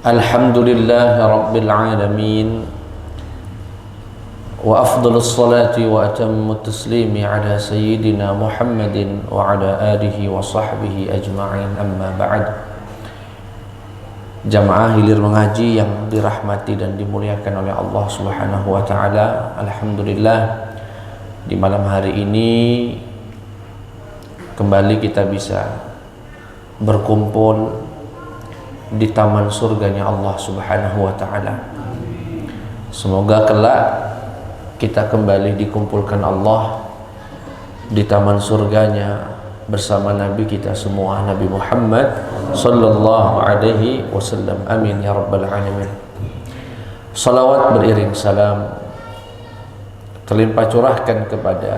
Alhamdulillah Rabbil Alamin. Wa afdalus salati wa atammut taslimi ala sayyidina Muhammadin wa ala alihi wa sahbihi ajma'in, amma ba'd. Jamaah hilir mengaji yang dirahmati dan dimuliakan oleh Allah Subhanahu wa taala. Alhamdulillah, di malam hari ini kembali kita bisa berkumpul di taman surganya Allah Subhanahu wa taala. Semoga kelak kita kembali dikumpulkan Allah di taman surganya bersama Nabi kita semua, Nabi Muhammad sallallahu alaihi wasallam. Amin ya rabbal alamin. Salawat beriring salam terlimpah curahkan kepada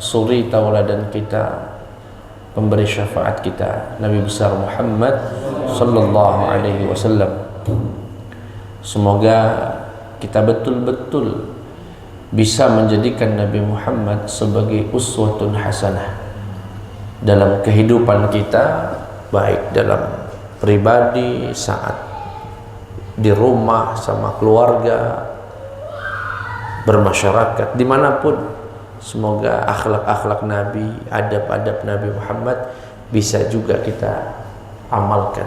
suri tauladan kita, pemberi syafaat kita, Nabi besar Muhammad sallallahu alaihi wasallam. Semoga kita betul-betul bisa menjadikan Nabi Muhammad sebagai uswatun hasanah dalam kehidupan kita, baik dalam pribadi, saat di rumah sama keluarga, bermasyarakat, dimanapun. Semoga akhlak-akhlak Nabi, adab-adab Nabi Muhammad bisa juga kita amalkan.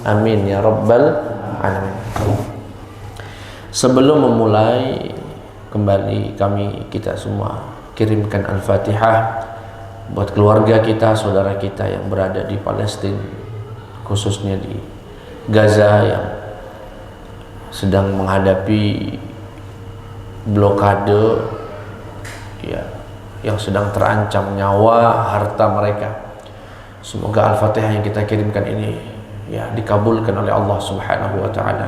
Amin ya rabbal alamin. Sebelum memulai, kembali kita semua kirimkan Al-Fatihah buat keluarga kita, saudara kita yang berada di Palestina, khususnya di Gaza yang sedang menghadapi blokade, ya, yang sedang terancam nyawa, harta mereka. Semoga Al-Fatihah yang kita kirimkan ini ya dikabulkan oleh Allah Subhanahu wa taala.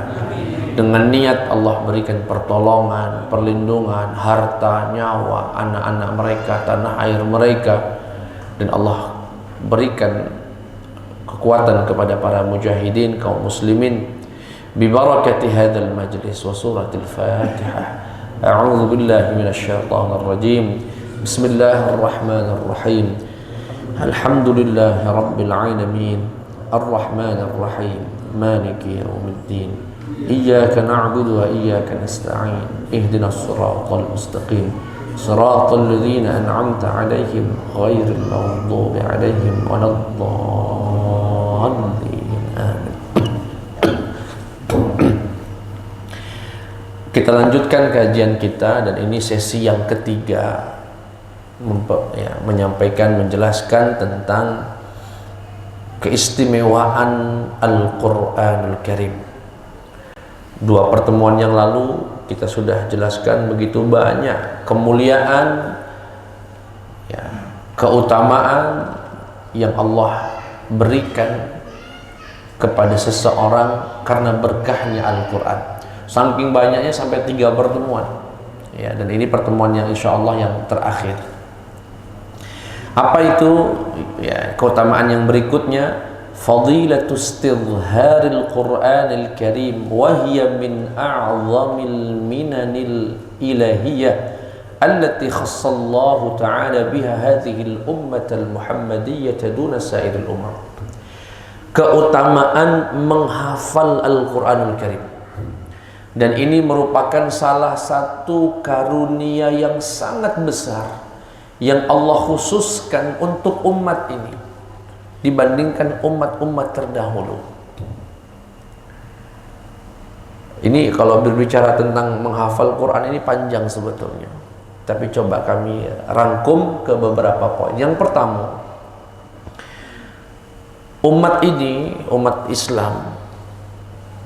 Dengan niat Allah berikan pertolongan, perlindungan, harta, nyawa, anak-anak mereka, tanah air mereka, dan Allah berikan kekuatan kepada para mujahidin, kaum muslimin, bi barakati hadzal majlis wa suratil Fatihah. A'udzu billahi minasyaitonir rajim. Bismillahirrahmanirrahim. Alhamdulillahi rabbil alamin. Arrahmanir rahim. Maliki yaumiddin. Iyyaka na'budu wa iyyaka nasta'in. Ihdinas siratal mustaqim. Siratal ladzina an'amta 'alaihim ghairil maghdubi 'alaihim waladdallin. Amin. Kita lanjutkan kajian kita, dan ini sesi yang ketiga, menyampaikan, menjelaskan tentang keistimewaan Al-Quranul Karim. Dua pertemuan yang lalu kita sudah jelaskan begitu banyak kemuliaan, ya, keutamaan yang Allah berikan kepada seseorang karena berkahnya Al-Quran. Saking banyaknya sampai 3 pertemuan, ya, dan ini pertemuan yang insya Allah yang terakhir. Apa itu? Ya, keutamaan yang berikutnya, fadilatu istidharil Qur'anil Karim wa hiya min a'zamil minanil ilahiyah allati khassallahu ta'ala biha hadhil ummatal muhammadiyyah duna sairil umam. Keutamaan menghafal Al-Qur'anul Karim, dan ini merupakan salah satu karunia yang sangat besar yang Allah khususkan untuk umat ini dibandingkan umat-umat terdahulu. Ini kalau berbicara tentang menghafal Quran ini panjang sebetulnya, tapi coba kami rangkum ke beberapa poin. Yang pertama, umat ini, umat Islam,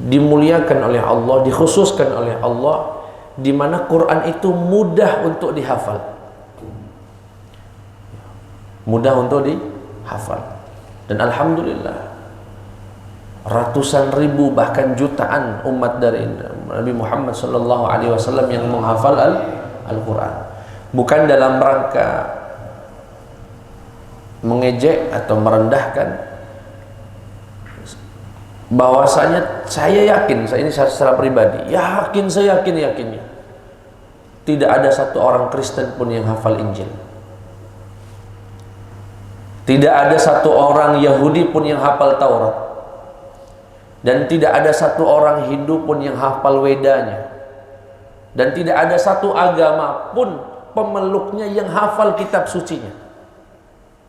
dimuliakan oleh Allah, dikhususkan oleh Allah, di mana Quran itu mudah untuk dihafal. Mudah untuk dihafal. Dan alhamdulillah, ratusan ribu bahkan jutaan umat dari Nabi Muhammad sallallahu alaihi wasallam yang menghafal Al-Quran. Bukan dalam rangka mengejek atau merendahkan, bahwasanya saya yakin, ini secara pribadi yakin, saya yakinnya tidak ada satu orang Kristen pun yang hafal Injil. Tidak ada satu orang Yahudi pun yang hafal Taurat. Dan tidak ada satu orang Hindu pun yang hafal Wedanya. Dan tidak ada satu agama pun pemeluknya yang hafal kitab sucinya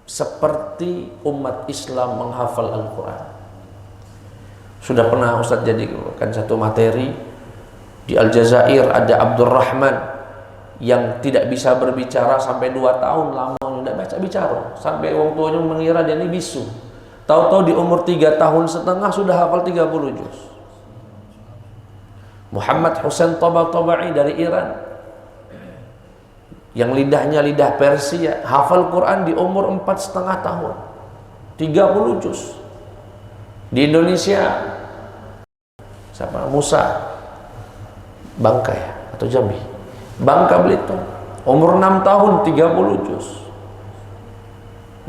seperti umat Islam menghafal Al-Quran. Sudah pernah Ustaz jadikan satu materi di Aljazair, ada Abdurrahman yang tidak bisa berbicara sampai 2 tahun lamanya tidak baca bicara, sampai orang tuanya mengira dia ini bisu. Tahu-tahu di umur 3 tahun setengah sudah hafal 30 juz. Muhammad Hussein Tabatabai dari Iran, yang lidahnya lidah Persia, hafal Quran di umur 4,5 tahun, 30 juz. Di Indonesia siapa? Musa Bangka ya? Atau Jambi? Bangka Belitung, umur 6 tahun 30 juz.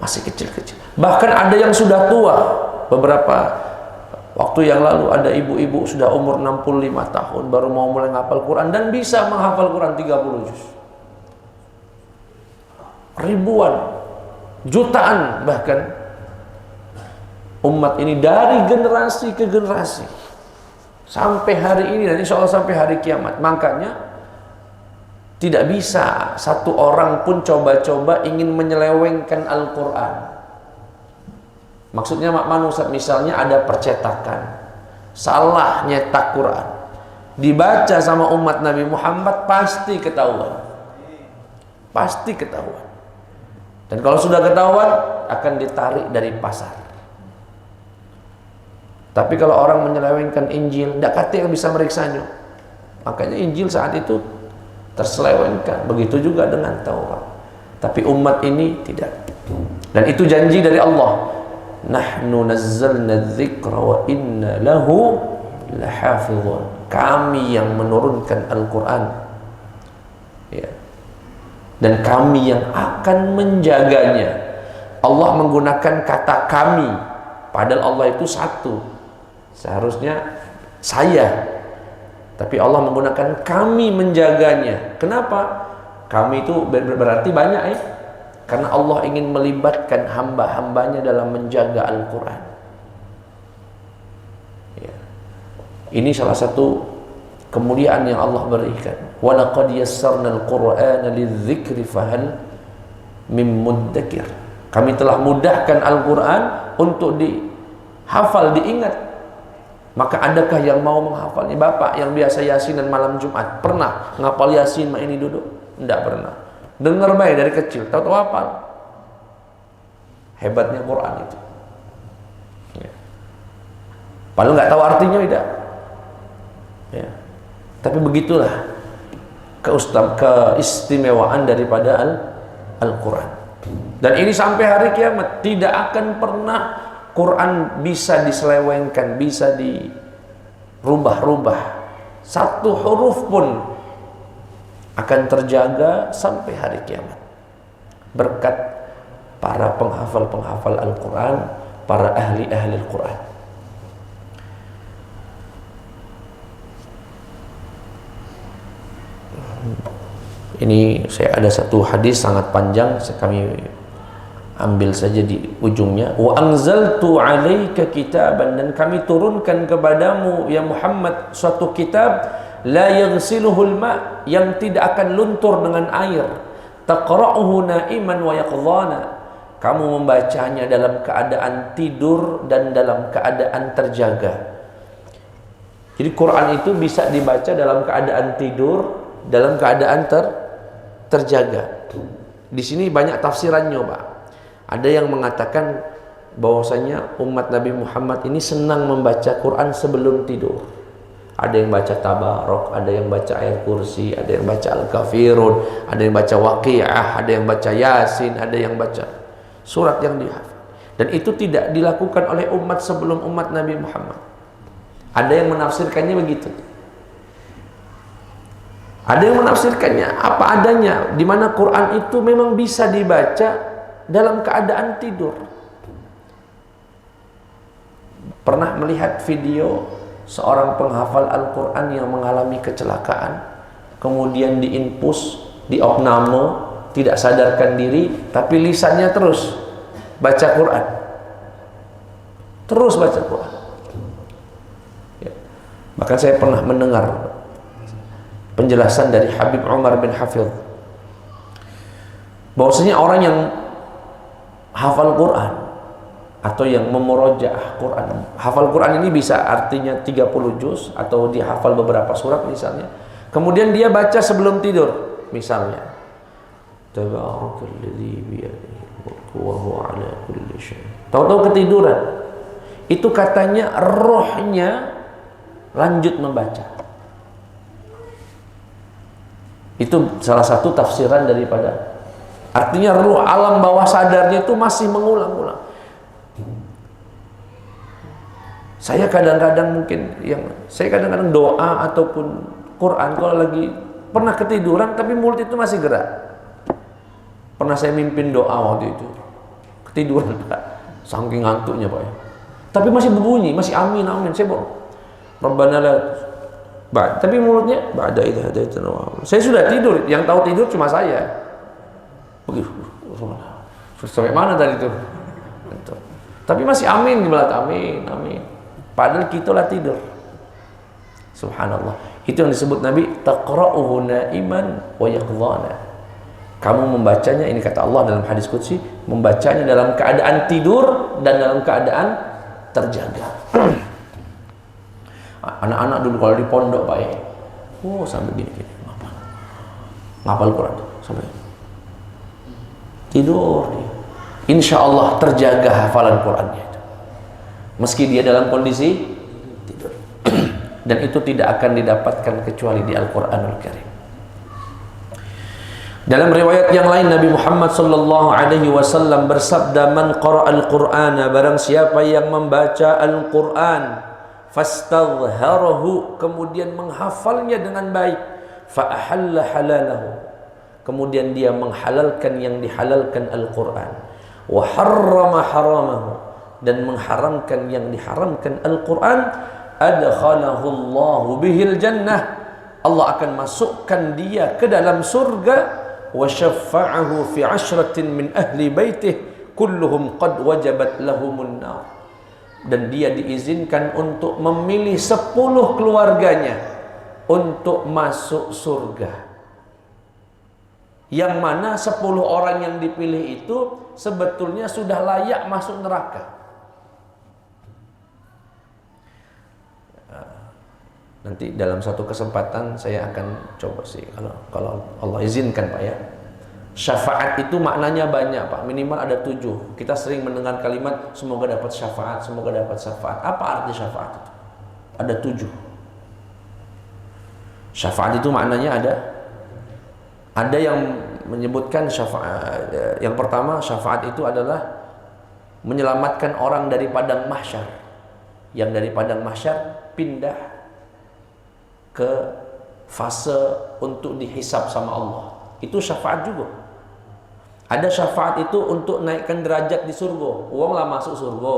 Masih kecil-kecil. Bahkan ada yang sudah tua. Beberapa waktu yang lalu ada ibu-ibu sudah umur 65 tahun baru mau mulai menghafal Quran dan bisa menghafal Quran 30 juz. Ribuan, jutaan bahkan umat ini dari generasi ke generasi sampai hari ini dan insya Allah sampai hari kiamat. Makanya tidak bisa satu orang pun coba-coba ingin menyelewengkan Al-Quran. Maksudnya makna Ustaz, misalnya ada percetakan, salah nyetak Quran, dibaca sama umat Nabi Muhammad pasti ketahuan. Pasti ketahuan. Dan kalau sudah ketahuan akan ditarik dari pasar. Tapi kalau orang menyelewengkan Injil, tidak kata yang bisa meriksanya. Makanya Injil saat itu terselewengkan. Begitu juga dengan Taurat. Tapi umat ini tidak. Dan itu janji dari Allah. Nahnu nazzalna dzikra wa inna lahu lahafizun. Kami yang menurunkan Al-Quran. Ya. Dan kami yang akan menjaganya. Allah menggunakan kata kami. Padahal Allah itu satu. Seharusnya saya. Tapi Allah menggunakan kami menjaganya. Kenapa? Kami itu berarti banyak ya. Karena Allah ingin melibatkan hamba-hambanya dalam menjaga Al-Quran. Ya. Ini salah satu kemuliaan yang Allah berikan. Wa laqad yassarna al-Qur'ana lidzikri fahal mim muddakir. Kami telah mudahkan Al-Quran untuk dihafal, diingat. Maka adakah yang mau menghafalnya? Bapak yang biasa yasinan malam Jumat pernah ngapal yasin mak ini duduk? Tidak pernah. Dengar baik dari kecil, tahu-tahu hafal. Hebatnya Quran itu. Ya. Padahal nggak tahu artinya tidak. Ya. Tapi begitulah keistimewaan daripada Al-Quran. Dan ini sampai hari kiamat tidak akan pernah Quran bisa diselewengkan, bisa dirubah-rubah. Satu huruf pun akan terjaga sampai hari kiamat. Berkat para penghafal-penghafal Al-Quran, para ahli-ahli Al-Quran. Ini saya ada satu hadis sangat panjang, kami ambil saja di ujungnya. Wa anzaltu 'alaika kitaban, dan kami turunkan kepadamu ya Muhammad suatu kitab la yaghsiluhul ma, yang tidak akan luntur dengan air, taqra'uhu na'iman wa yaqdhana, kamu membacanya dalam keadaan tidur dan dalam keadaan terjaga. Jadi Quran itu bisa dibaca dalam keadaan tidur, dalam keadaan terjaga. Di sini banyak tafsirannya, Pak. Ada yang mengatakan bahwasanya umat Nabi Muhammad ini senang membaca Quran sebelum tidur. Ada yang baca Tabarok, ada yang baca ayat kursi, ada yang baca Al-Kafirun, ada yang baca Waqi'ah, ada yang baca Yasin, ada yang baca surat yang dihafal. Dan itu tidak dilakukan oleh umat sebelum umat Nabi Muhammad. Ada yang menafsirkannya begitu. Ada yang menafsirkannya apa adanya, di mana Quran itu memang bisa dibaca dalam keadaan tidur. Pernah melihat video seorang penghafal Al-Quran yang mengalami kecelakaan, kemudian diinfus, diopname, tidak sadarkan diri, tapi lisannya terus baca Quran, terus baca Quran. Bahkan saya pernah mendengar penjelasan dari Habib Umar bin Hafidh bahwasanya orang yang hafal Quran atau yang memurojaah Quran, hafal Quran ini bisa artinya 30 juz atau dia hafal beberapa surat misalnya, kemudian dia baca sebelum tidur misalnya, Tabarakalladzi biyadihi mulku wa huwa ala kulli syai'. Tahu-tahu ketiduran, itu katanya rohnya lanjut membaca. Itu salah satu tafsiran daripada, artinya ruh alam bawah sadarnya itu masih mengulang-ulang. Saya kadang-kadang doa ataupun Quran kalau lagi pernah ketiduran tapi mulut itu masih gerak. Pernah saya mimpin doa waktu itu, ketiduran Pak, saking ngantuknya Pak ya. Tapi masih berbunyi, masih amin amin. Saya bohong. Rabbana la tapi mulutnya ba'da idza hadaitana. Saya sudah tidur, yang tahu tidur cuma saya. Begitu. Sampai mana tadi itu? Tapi masih amin di belakang, amin amin. Padahal kita lah tidur. Subhanallah. Itu yang disebut Nabi taqra'uhu na'iman wa yaqdhana. Kamu membacanya, ini kata Allah dalam hadis qudsi, membacanya dalam keadaan tidur dan dalam keadaan terjaga. Anak-anak dulu kalau di pondok Pak ya, sampai gini-gini ngapal Quran sampai tidur dia. Insya Allah terjaga hafalan Qurannya itu, meski dia dalam kondisi tidur. Dan itu tidak akan didapatkan kecuali di Al-Quranul Karim. Dalam riwayat yang lain Nabi Muhammad sallallahu alaihi wasallam bersabda, "Man qara'al Qur'ana," barang siapa yang membaca Al-Qur'an, fastadhharahu, kemudian menghafalnya dengan baik, fa ahalla halalahu, kemudian dia menghalalkan yang dihalalkan Al-Qur'an, wa harrama haramahu, dan mengharamkan yang diharamkan Al-Qur'an, adkhalahu Allahu bihil jannah, Allah akan masukkan dia ke dalam surga, wa syaffa'ahu fi 'ashratin min ahli baitih kulluhum qad wajabat lahumun nar, dan dia diizinkan untuk memilih 10 keluarganya untuk masuk surga, yang mana 10 orang yang dipilih itu sebetulnya sudah layak masuk neraka. Nanti dalam satu kesempatan saya akan coba sih, kalau Allah izinkan Pak ya. Syafaat itu maknanya banyak Pak, minimal ada 7. Kita sering mendengar kalimat semoga dapat syafaat, semoga dapat syafaat. Apa arti syafaat itu? Ada 7. Syafaat itu maknanya ada yang menyebutkan syafaat. Yang pertama, syafaat itu adalah menyelamatkan orang dari padang mahsyar, yang dari padang mahsyar pindah ke fase untuk dihisab sama Allah. Itu syafaat juga. Ada syafaat itu untuk naikkan derajat di surga. Uang lah masuk surga,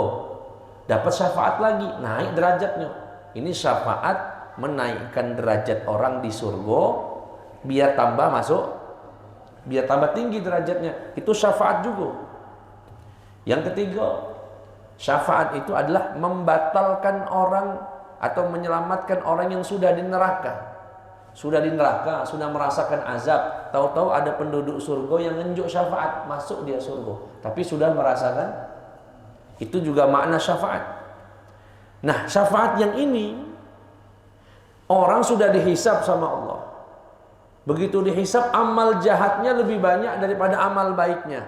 dapat syafaat lagi, naik derajatnya. Ini syafaat menaikkan derajat orang di surga biar tambah masuk, biar tambah tinggi derajatnya. Itu syafaat juga. Yang ketiga, syafaat itu adalah membatalkan orang atau menyelamatkan orang yang sudah di neraka. Sudah di neraka, sudah merasakan azab, tahu-tahu ada penduduk surga yang ngenjuk syafaat, masuk dia surga, tapi sudah merasakan. Itu juga makna syafaat. Nah, syafaat yang ini orang sudah dihisab sama Allah. Begitu dihisab, amal jahatnya lebih banyak daripada amal baiknya.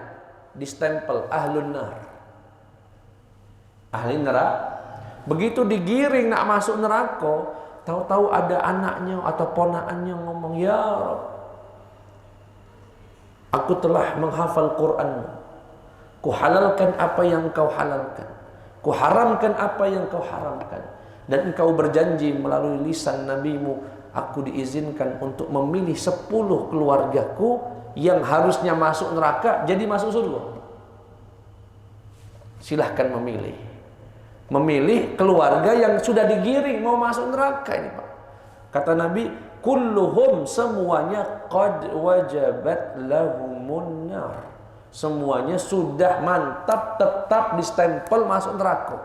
Distempel ahlun nar, ahli neraka. Begitu digiring nak masuk neraka, tahu-tahu ada anaknya atau ponakannya ngomong, "Ya Rabb, aku telah menghafal Quran. Kuhalalkan apa yang kau halalkan, kuharamkan apa yang kau haramkan. Dan engkau berjanji melalui lisan nabimu, aku diizinkan untuk memilih 10 keluargaku yang harusnya masuk neraka jadi masuk surga. Silahkan memilih." Memilih keluarga yang sudah digiring mau masuk neraka ini Pak. Kata Nabi, kulluhum, semuanya qad wajabat lahumun nar. Semuanya sudah mantap tetap distempel masuk neraka.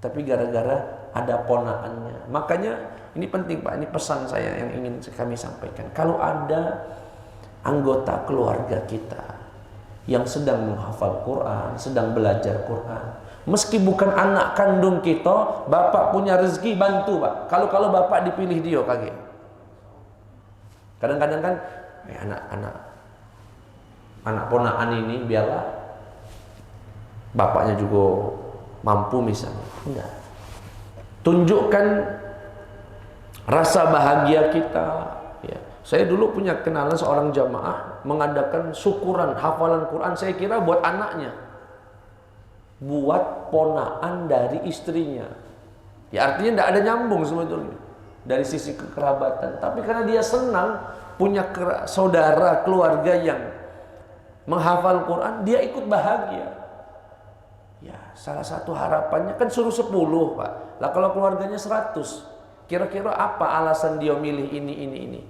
Tapi gara-gara ada ponaannya. Makanya ini penting Pak, ini pesan saya yang ingin kami sampaikan. Kalau ada anggota keluarga kita yang sedang menghafal Quran, sedang belajar Quran, meski bukan anak kandung kita, bapak punya rezeki, bantu Pak. Kalau bapak dipilih dia kaget. Kadang-kadang kan anak ponaan ini biarlah bapaknya juga mampu misalnya. Enggak. Tunjukkan rasa bahagia kita. Ya. Saya dulu punya kenalan seorang jamaah mengadakan syukuran hafalan Quran, saya kira buat anaknya, buat ponaan dari istrinya. Ya artinya tidak ada nyambung sebetulnya dari sisi kekerabatan, tapi karena dia senang punya saudara keluarga yang menghafal Quran, dia ikut bahagia. Ya, salah satu harapannya kan suruh 10 Pak. Lah kalau keluarganya 100, kira-kira apa alasan dia milih ini?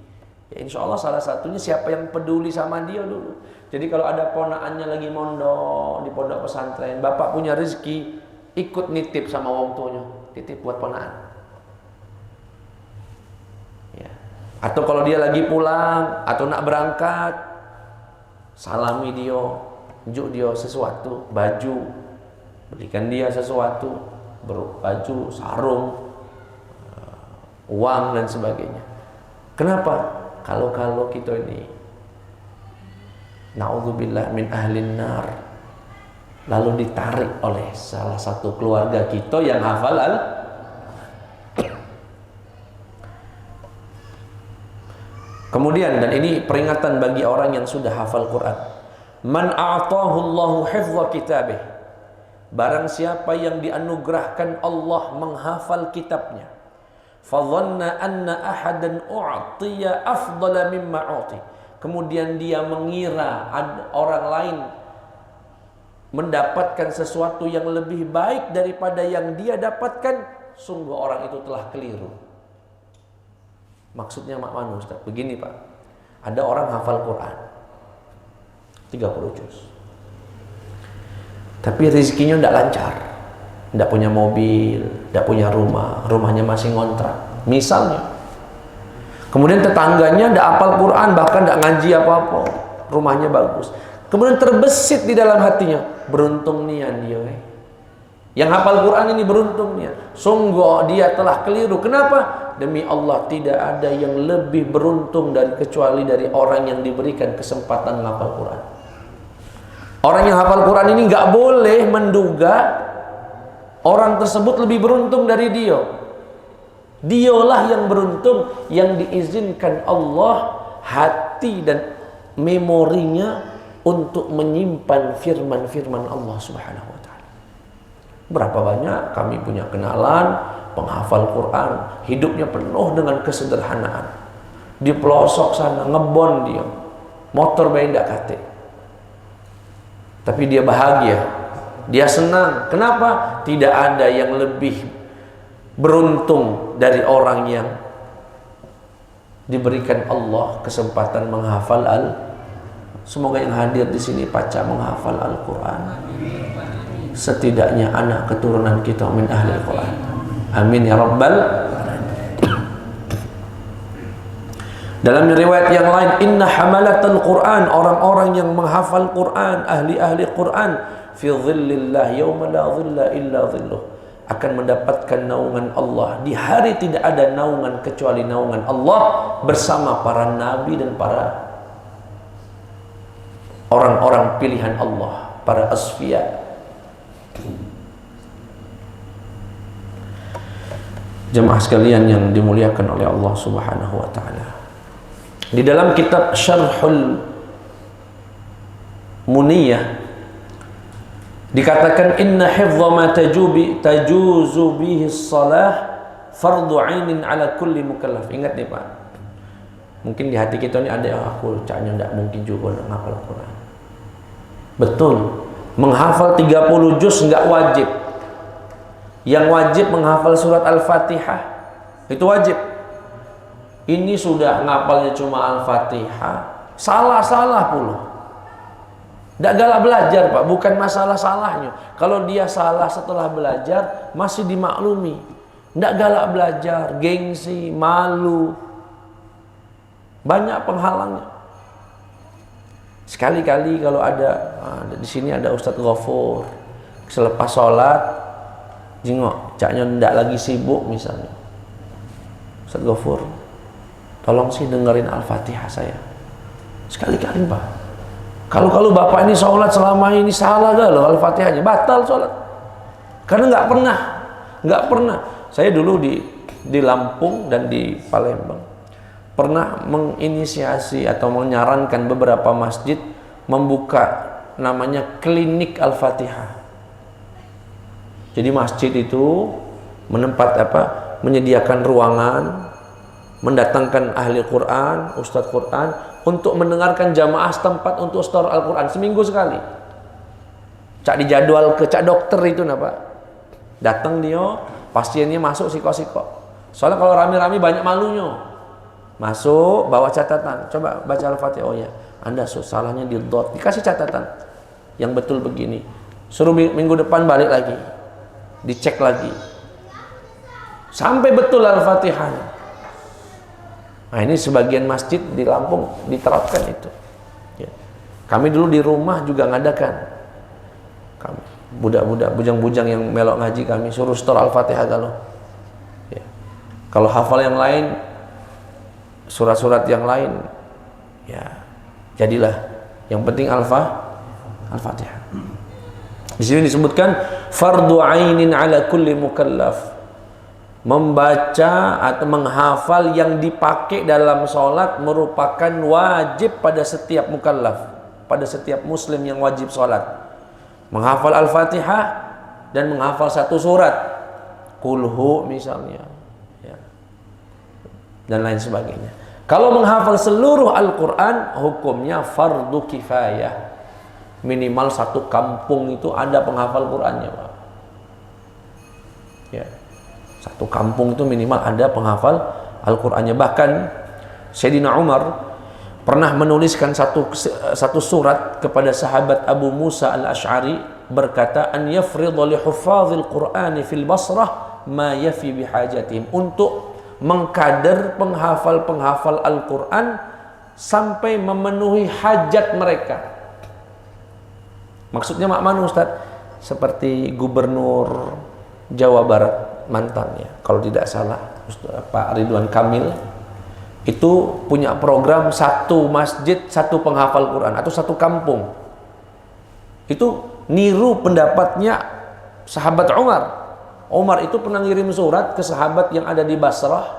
Ya insya Allah salah satunya siapa yang peduli sama dia dulu. Jadi kalau ada ponaannya lagi mondok di pondok pesantren, bapak punya rezeki, ikut nitip sama wong tuanya, titip buat ponaan. Ya. Atau kalau dia lagi pulang atau nak berangkat, salami dia, unjuk dia sesuatu, baju, belikan dia sesuatu, baju, sarung, uang dan sebagainya. Kenapa? Kalau kita ini na'udzubillah min ahlin nar, lalu ditarik oleh salah satu keluarga kita yang hafal kemudian, dan ini peringatan bagi orang yang sudah hafal Quran, man a'tahu Allahu hifdha kitabih, barang siapa yang dianugerahkan Allah menghafal kitabnya, fadhanna anna ahadan u'tiya afdala mimma u'ti, kemudian dia mengira orang lain mendapatkan sesuatu yang lebih baik daripada yang dia dapatkan, sungguh orang itu telah keliru. Maksudnya makna Ustaz, begini Pak, ada orang hafal Quran 30 juz, tapi rezekinya tidak lancar, tidak punya mobil, tidak punya rumah, rumahnya masih ngontrak misalnya. Kemudian tetangganya tidak hafal Quran, bahkan tidak ngaji apa-apa, rumahnya bagus. Kemudian terbesit di dalam hatinya, beruntung nian dia. Yang hafal Quran ini beruntung nian. Sungguh dia telah keliru. Kenapa? Demi Allah tidak ada yang lebih beruntung kecuali dari orang yang diberikan kesempatan menghafal Quran. Orang yang hafal Quran ini nggak boleh menduga orang tersebut lebih beruntung dari dia. Dialah yang beruntung, yang diizinkan Allah hati dan memorinya untuk menyimpan firman-firman Allah Subhanahu wa taala. Berapa banyak kami punya kenalan penghafal Quran, hidupnya penuh dengan kesederhanaan. Di pelosok sana ngebon dia, motor bayi ndak kate. Tapi dia bahagia, dia senang. Kenapa? Tidak ada yang lebih beruntung dari orang yang diberikan Allah kesempatan menghafal Semoga yang hadir di sini paca menghafal Al-Quran. Setidaknya anak keturunan kita min ahli Al-Quran. Amin ya rabbal alamin. Dalam riwayat yang lain, inna hamalatul Quran, orang-orang yang menghafal Quran, ahli-ahli Quran, fi dhillillah yauma la dhilla illa dhilluh, akan mendapatkan naungan Allah di hari tidak ada naungan kecuali naungan Allah, bersama para nabi dan para orang-orang pilihan Allah, para asfiya. Jemaah sekalian yang dimuliakan oleh Allah Subhanahu wa taala, di dalam kitab Syarhul Muniyah dikatakan inna hifdha ma tajuzu bihi shalah fardu 'ainin 'ala kulli mukallaf. Ingat nih Pak, mungkin di hati kita ini ada yang aku caknya tidak mungkin juga menghafal Quran. Betul, menghafal 30 juz enggak wajib. Yang wajib menghafal surat Al-Fatihah, itu wajib. Ini sudah ngapalnya cuma Al-Fatihah, salah-salah pula. Tidak galak belajar Pak, bukan masalah salahnya. Kalau dia salah setelah belajar masih dimaklumi. Tidak galak belajar, gengsi, malu, banyak penghalangnya. Sekali-kali kalau ada di sini ada Ustadz Ghafur, selepas sholat jengok, caknya tidak lagi sibuk misalnya, Ustadz Ghafur, tolong sih dengerin Al-Fatihah saya. Sekali-kali Pak. Kalau Bapak ini sholat selama ini salah gak loh Al-Fatihahnya, batal sholat. Karena nggak pernah. Saya dulu di Lampung dan di Palembang pernah menginisiasi atau menyarankan beberapa masjid membuka namanya klinik Al-Fatihah. Jadi masjid itu menyediakan ruangan, mendatangkan ahli Quran, ustadz Quran untuk mendengarkan jamaah setempat untuk setor Al-Quran seminggu sekali. Cak dijadwal ke cak dokter itu Pak. Datang dia, pasiennya masuk siko-siko. Soalnya kalau rame-rame banyak malunya. Masuk, bawa catatan, coba baca Al-Fatihah. Oh ya, Anda salahnya di dot, dikasih catatan yang betul begini. Suruh minggu depan balik lagi, dicek lagi sampai betul Al-Fatihahnya. Nah ini sebagian masjid di Lampung diterapkan itu ya. Kami dulu di rumah juga ngadakan, kami budak-budak, bujang-bujang yang melok ngaji kami suruh setor Al-Fatihah kalau ya. Kalau hafal yang lain, surat-surat yang lain, ya jadilah. Yang penting Al-Fatihah. Di sini disebutkan fardu ainin ala kulli mukallaf. Membaca atau menghafal yang dipakai dalam sholat merupakan wajib pada setiap mukallaf, pada setiap muslim yang wajib sholat. Menghafal Al-Fatihah dan menghafal satu surat, kulhu misalnya, ya, dan lain sebagainya. Kalau menghafal seluruh Al-Quran, hukumnya fardu kifayah. Minimal satu kampung itu ada penghafal Qurannya, Pak. Ya. Satu kampung itu minimal ada penghafal Al-Qurannya. Bahkan Sayyidina Umar pernah menuliskan satu surat kepada sahabat Abu Musa al-Ash'ari, berkata, an yafridha li huffazil Qur'ani fil Basrah ma yafi bihajatihim, untuk mengkader penghafal-penghafal Al-Quran sampai memenuhi hajat mereka. Maksudnya mana Ustaz? Seperti gubernur Jawa Barat mantan ya, kalau tidak salah, Pak Ridwan Kamil itu punya program satu masjid satu penghafal Quran atau satu kampung. Itu niru pendapatnya sahabat Umar. Umar itu pernah ngirim surat ke sahabat yang ada di Basrah,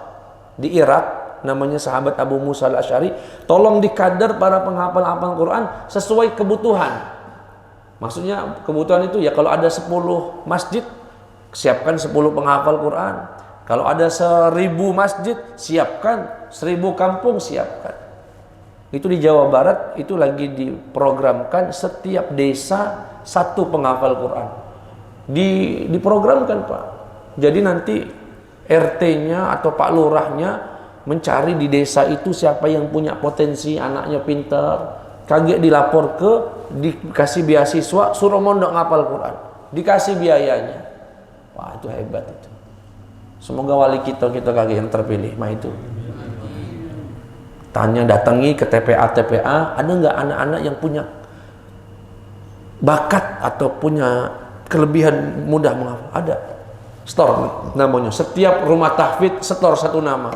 di Irak, namanya sahabat Abu Musa al-Ash'ari, tolong dikader para penghafal Quran sesuai kebutuhan. Maksudnya kebutuhan itu ya, kalau ada 10 masjid, siapkan 10 penghafal Quran. Kalau ada 1000 masjid, siapkan 1000 kampung, siapkan. Itu di Jawa Barat, itu lagi diprogramkan setiap desa satu penghafal Quran. Diprogramkan Pak. Jadi nanti RT-nya atau Pak Lurahnya mencari di desa itu siapa yang punya potensi, anaknya pintar, kaget dilapor dikasih beasiswa, suruh mondok ngapal Quran, dikasih biayanya. Wah itu hebat itu. Semoga wali kita kaget yang terpilih. Mah itu. Tanya, datangi ke TPA, ada nggak anak-anak yang punya bakat atau punya kelebihan mudah menghafal? Ada. Setor namanya. Setiap rumah tahfidz setor satu nama.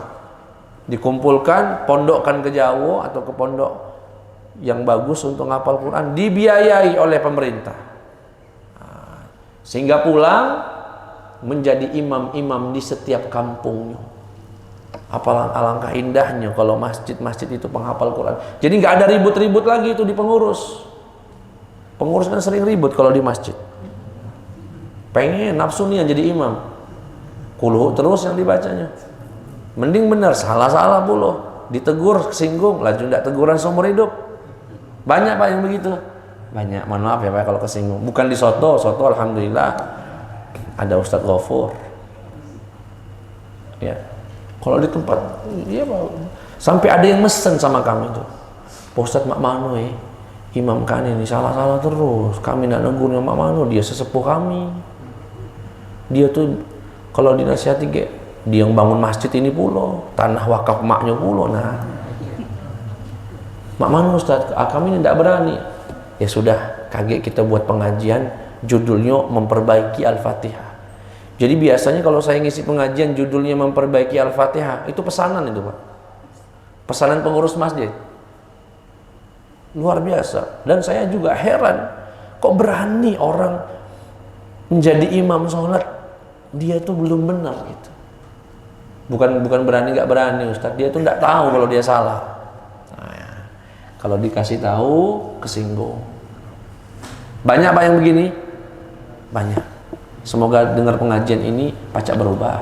Dikumpulkan, pondokkan ke Jawa atau ke pondok yang bagus untuk menghafal Quran, dibiayai oleh pemerintah. Sehingga pulang menjadi imam-imam di setiap kampungnya. Alangkah indahnya kalau masjid-masjid itu penghafal Quran. Jadi nggak ada ribut-ribut lagi itu di pengurus. Pengurus kan sering ribut kalau di masjid. Pengen nafsu nih jadi imam, kulhu terus yang dibacanya. Mending benar, salah-salah puluh, ditegur, kesinggung, laju tidak teguran seumur hidup. Banyak Pak yang begitu. Banyak, mohon maaf ya Pak kalau kesinggung. Bukan di soto alhamdulillah ada Ustadz Ghafur. Ya. Kalau di tempat, iya Pak. Sampai ada yang mesen sama kami tuh. Pak Ustadz Mak Mano imam kan ini salah-salah terus. Kami nak negurnya Mak Mano, dia sesepuh kami. Dia tuh Kalau dinasihati dia yang bangun masjid ini pulo, tanah wakaf maknya pulo. Nah, mak mana Ustaz? Kami ini tidak berani. Ya sudah, kaget kita buat pengajian, judulnya memperbaiki Al-Fatihah. Jadi biasanya kalau saya ngisi pengajian judulnya memperbaiki Al-Fatihah, itu pesanan itu Pak. Pesanan pengurus masjid. Luar biasa. Dan saya juga heran, kok berani orang menjadi imam sholat, dia tuh belum benar gitu. Bukan berani nggak berani Ustaz, dia tuh nggak tahu kalau dia salah. Nah, ya. Kalau dikasih tahu kesinggung. Banyak Pak yang begini? Banyak. Semoga dengar pengajian ini pacak berubah.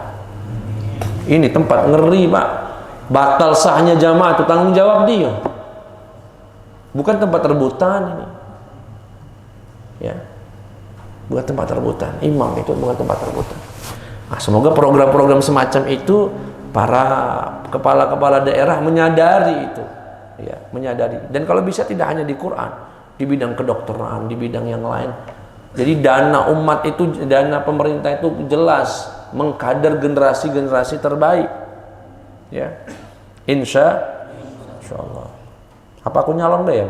Ini tempat ngeri Pak. Batal sahnya jamaah itu tanggung jawab dia. Bukan tempat rebutan ini. Ya. Bukan tempat rebutan. Imam itu bukan tempat rebutan. Nah, semoga program-program semacam itu para kepala-kepala daerah menyadari itu, ya, menyadari. Dan kalau bisa tidak hanya di Quran, di bidang kedokteran, di bidang yang lain. Jadi dana umat itu, dana pemerintah itu jelas mengkader generasi-generasi terbaik. Ya, insya Allah. Apa aku nyalon deh ya?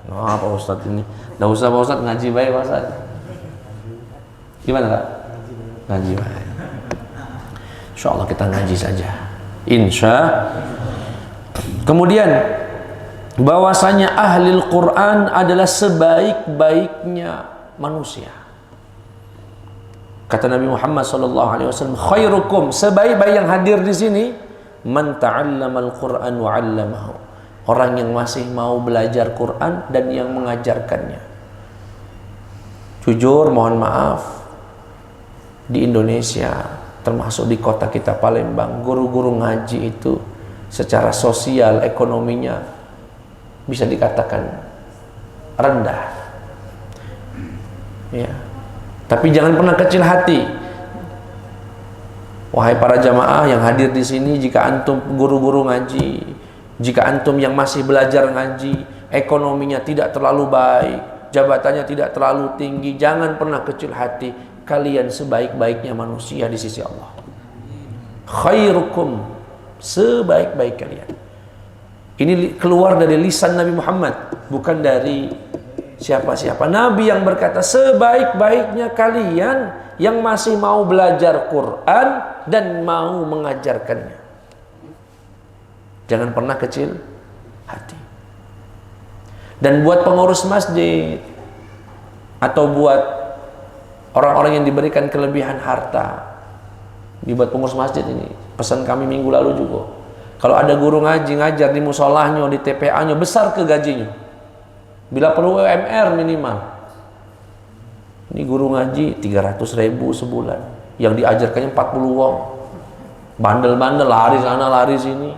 Nah, Pak Ustadz ini, nggak usah Pak Ustadz ngaji baik Pak Ustadz. Gimana Pak? Ngaji baik. Insya Allah kita ngaji saja. Insya. Kemudian bahwasanya ahli Al-Quran adalah sebaik-baiknya manusia. Kata Nabi Muhammad SAW, khairukum, sebaik-baik yang hadir di sini, man ta'allama al-Quran wa 'allamahu. Orang yang masih mau belajar Quran dan yang mengajarkannya. Jujur mohon maaf, di Indonesia, termasuk di kota kita Palembang, guru-guru ngaji itu secara sosial ekonominya bisa dikatakan rendah. Ya. Tapi jangan pernah kecil hati. Wahai para jamaah yang hadir di sini, jika antum guru-guru ngaji, jika antum yang masih belajar ngaji, ekonominya tidak terlalu baik, jabatannya tidak terlalu tinggi, jangan pernah kecil hati. Kalian sebaik-baiknya manusia di sisi Allah. Khairukum, sebaik-baik kalian. Ini keluar dari lisan Nabi Muhammad, bukan dari siapa-siapa. Nabi yang berkata, sebaik-baiknya kalian yang masih mau belajar Quran dan mau mengajarkannya. Jangan pernah kecil hati. Dan buat pengurus masjid atau buat orang-orang yang diberikan kelebihan harta, dibuat pengurus masjid ini, pesan kami minggu lalu juga, kalau ada guru ngaji ngajar di musolahnya, di TPA-nya, besar ke gajinya, bila perlu UMR minimal. Ini guru ngaji 300.000 sebulan, yang diajarkannya 40 wong, bandel-bandel lari sana lari sini.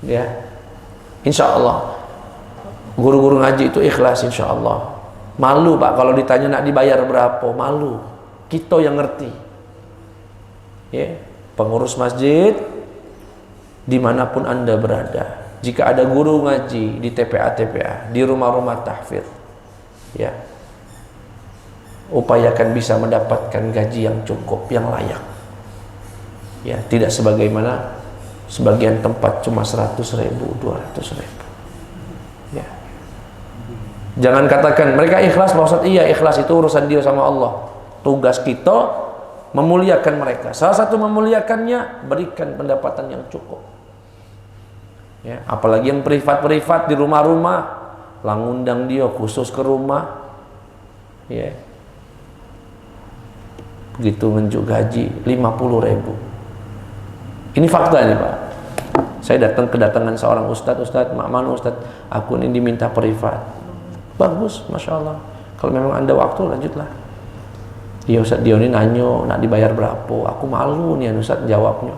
Ya, insya Allah guru-guru ngaji itu ikhlas insya Allah. Malu Pak kalau ditanya nak dibayar berapa, malu. Kita yang ngerti. Ya, pengurus masjid dimanapun Anda berada, jika ada guru ngaji di TPA-TPA, di rumah-rumah tahfidz, ya, upayakan bisa mendapatkan gaji yang cukup, yang layak. Ya, tidak sebagaimana sebagian tempat cuma 100.000, 200.000. Ya. Jangan katakan mereka ikhlas Pak Ustadz. Iya ikhlas, itu urusan dia sama Allah. Tugas kita memuliakan mereka. Salah satu memuliakannya, berikan pendapatan yang cukup. Ya, apalagi yang privat-privat di rumah-rumah, langundang dia khusus ke rumah. Ya. Begitu nunjuk gaji 50.000. Ini fakta nih Pak. Saya datang kedatangan seorang ustadz, mak mana ustadz, aku ini diminta privat. Bagus, Masya Allah. Kalau memang Anda waktu, lanjutlah. Iya Ustadz, dia ini nanya, nak dibayar berapa? Aku malu nih Ustadz jawabnya.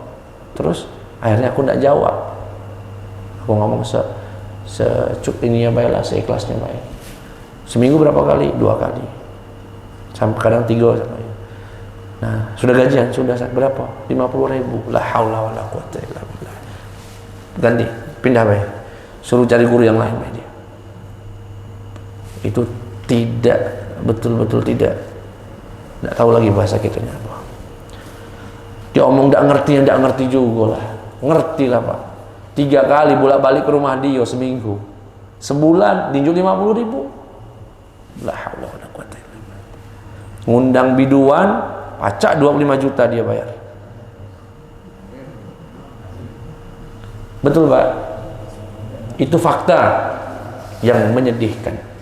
Terus, akhirnya aku tidak jawab. Aku ngomong ini ya baiklah, seikhlasnya baik. Seminggu berapa kali? 2 kali. Sampai kadang 3 sampai. Nah, sudah gajian? Sudah Ustadz, berapa? 50.000. La haula wala quwwata illa billah. Ganti, pindah baik. Suruh cari guru yang lain baik dia. Itu tidak, betul-betul tidak Tidak tahu lagi bahasa kitanya apa. Dia omong tidak ngerti juga lah. Ngerti lah Pak. 3 kali bolak-balik ke rumah dia seminggu. Sebulan tinjuk 50.000. La haula wala quwata illa billah. Ngundang biduan, pacak 25 juta dia bayar. Betul Pak? Itu fakta yang menyedihkan.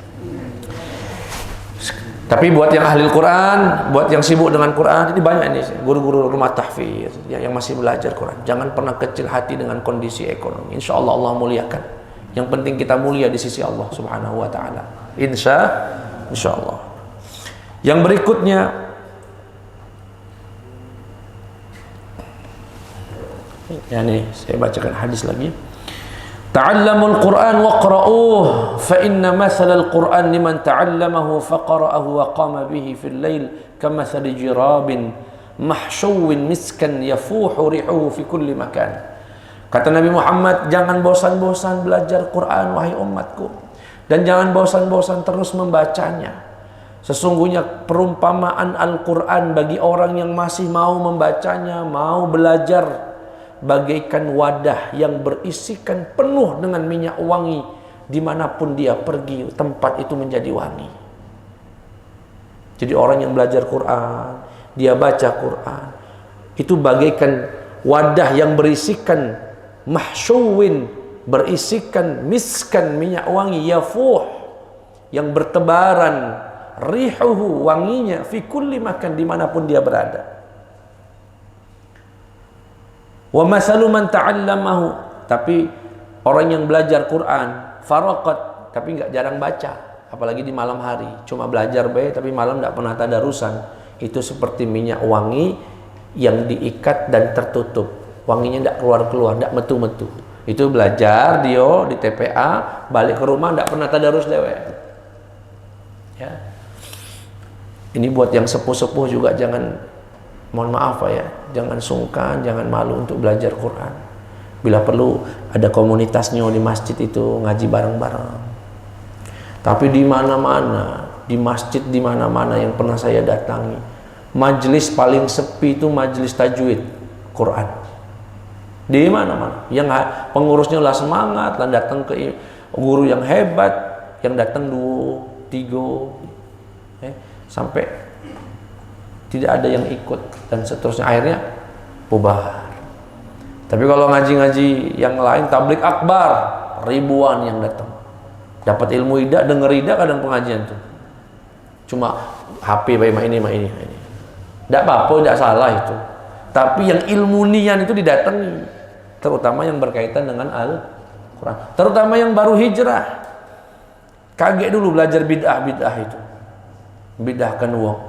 Tapi buat yang ahli Quran, buat yang sibuk dengan Quran, ini banyak ini guru-guru rumah tahfiz yang masih belajar Quran. Jangan pernah kecil hati dengan kondisi ekonomi. Insya Allah Allah muliakan. Yang penting kita mulia di sisi Allah Subhanahu Wa Taala. Insya Allah. Yang berikutnya, ya nih saya bacakan hadis lagi. Ta'allamul Qur'an waqra'uh fa inna mathalal Qur'an liman ta'allamahu faqara'ahu wa qama bihi fil lail kamathali jirabin mahsyuwin miskan yafuhu rihuhu fi kulli makan. Kata Nabi Muhammad, jangan bosan-bosan belajar Quran wahai umatku, dan jangan bosan-bosan terus membacanya. Sesungguhnya perumpamaan Al-Quran bagi orang yang masih mau membacanya, mau belajar, bagaikan wadah yang berisikan penuh dengan minyak wangi. Dimanapun dia pergi, tempat itu menjadi wangi. Jadi orang yang belajar Quran, dia baca Quran, itu bagaikan wadah yang berisikan mahsyuwin, berisikan miskan, minyak wangi, yafuh, yang bertebaran, rihuhu, wanginya, fi kulli makan, dimanapun dia berada. Wa masalu man ta'allamahu, tapi orang yang belajar Quran faraqat, tapi enggak jarang baca, apalagi di malam hari, cuma belajar baik tapi malam enggak pernah tadarusan, itu seperti minyak wangi yang diikat dan tertutup, wanginya enggak keluar-keluar, enggak metu-metu. Itu belajar dia di TPA, balik ke rumah enggak pernah tadarus dewek. Ya. Ini buat yang sepuh-sepuh juga jangan, mohon maaf ya, jangan sungkan, jangan malu untuk belajar Quran. Bila perlu ada komunitasnya di masjid itu, ngaji bareng-bareng. Tapi di mana-mana, di masjid di mana-mana yang pernah saya datangi, majelis paling sepi itu majelis tajwid Quran. Di mana-mana, yang pengurusnya lah semangat, lah datang ke guru yang hebat, yang datang 2, 3, sampai tidak ada yang ikut dan seterusnya, akhirnya bubar. Tapi kalau ngaji-ngaji yang lain, tablik akbar, ribuan yang datang, dapat ilmu ida, denger ida kadang pengajian tuh cuma HP bayi ini tidak apa-apa, tidak salah itu, tapi yang ilmu nian itu didatangi, terutama yang berkaitan dengan Al-Quran, terutama yang baru hijrah. Kaget dulu belajar bid'ah itu, bid'ahkan uang.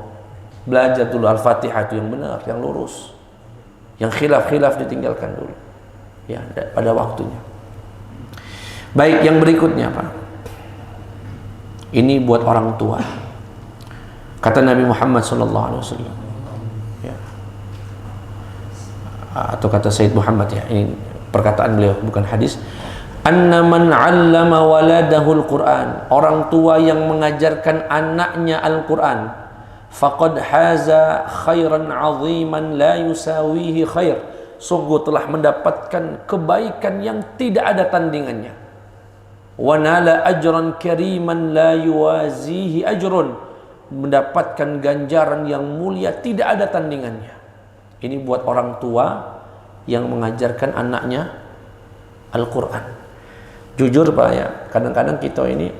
Belajar dulu Al-Fatihah itu yang benar, yang lurus. Yang khilaf-khilaf ditinggalkan dulu. Ya, pada waktunya. Baik, yang berikutnya Pak. Ini buat orang tua. Kata Nabi Muhammad SAW. Ya. Atau kata Sayyid Muhammad ya. Ini perkataan beliau, bukan hadis. Anna man 'allama waladahul Qur'an. Orang tua yang mengajarkan anaknya Al-Quran, faqad haza khairan 'aziman la yusawihi khair, sungguh telah mendapatkan kebaikan yang tidak ada tandingannya. Wa nala ajran kariman la yuwazihi ajrun, mendapatkan ganjaran yang mulia tidak ada tandingannya. Ini buat orang tua yang mengajarkan anaknya Al-Quran. Jujur Pak ya, kadang-kadang kita ini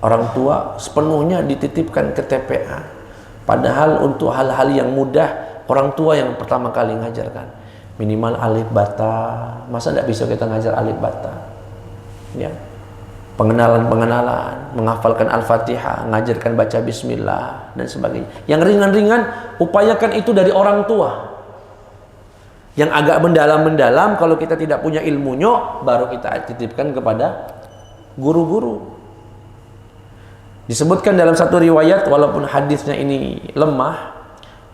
orang tua sepenuhnya dititipkan ke TPA, padahal untuk hal-hal yang mudah orang tua yang pertama kali ngajarkan. Minimal alif bata, masa tidak bisa kita ngajar alif bata ya, pengenalan, menghafalkan Al-Fatihah, ngajarkan baca bismillah dan sebagainya. Yang ringan-ringan upayakan itu dari orang tua. Yang agak mendalam-mendalam, kalau kita tidak punya ilmunya, baru kita titipkan kepada guru-guru. Disebutkan dalam satu riwayat, walaupun hadisnya ini lemah,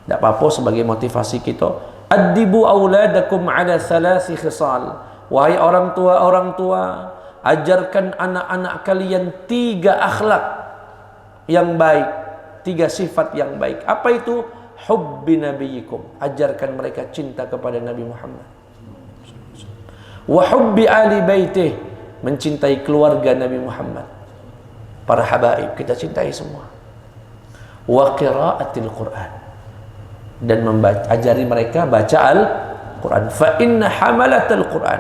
tidak apa-apa sebagai motivasi kita. Addibu auladakum ala thalathi khisal. Wahai orang tua, ajarkan anak-anak kalian 3 akhlak yang baik. 3 sifat yang baik. Apa itu? Hubbi nabiyikum, ajarkan mereka cinta kepada Nabi Muhammad. Wa hubbi ali baitih, mencintai keluarga Nabi Muhammad. Para habaib kita cintai semua. Wa qiraatil Quran, dan ajari mereka baca Al-Quran. Fa inna hamalatal Quran,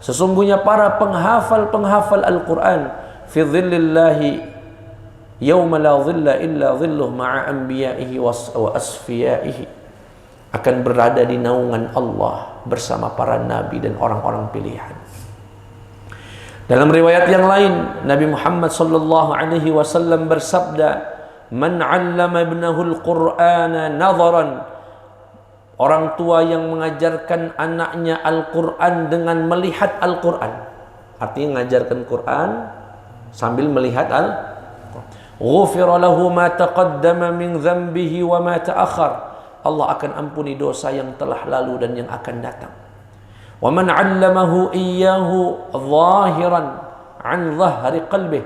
sesungguhnya para penghafal Al-Quran, fi dhillillahi yauma la dhilla illa dhilluh ma'a anbiya'ihi wa asfiyaihi, akan berada di naungan Allah bersama para nabi dan orang-orang pilihan. Dalam riwayat yang lain, Nabi Muhammad sallallahu alaihi wasallam bersabda, "Man 'allama ibnahu al-Qur'ana nadharan", orang tua yang mengajarkan anaknya Al-Quran dengan melihat Al-Quran, artinya mengajarkan Quran sambil melihat Al-Quran. Ghufira lahu ma taqaddama min dhanbihi wa ma ta'akhkhar, Allah akan ampuni dosa yang telah lalu dan yang akan datang. Wa man 'allamahu iyyahu zahiran 'an dhahri qalbih,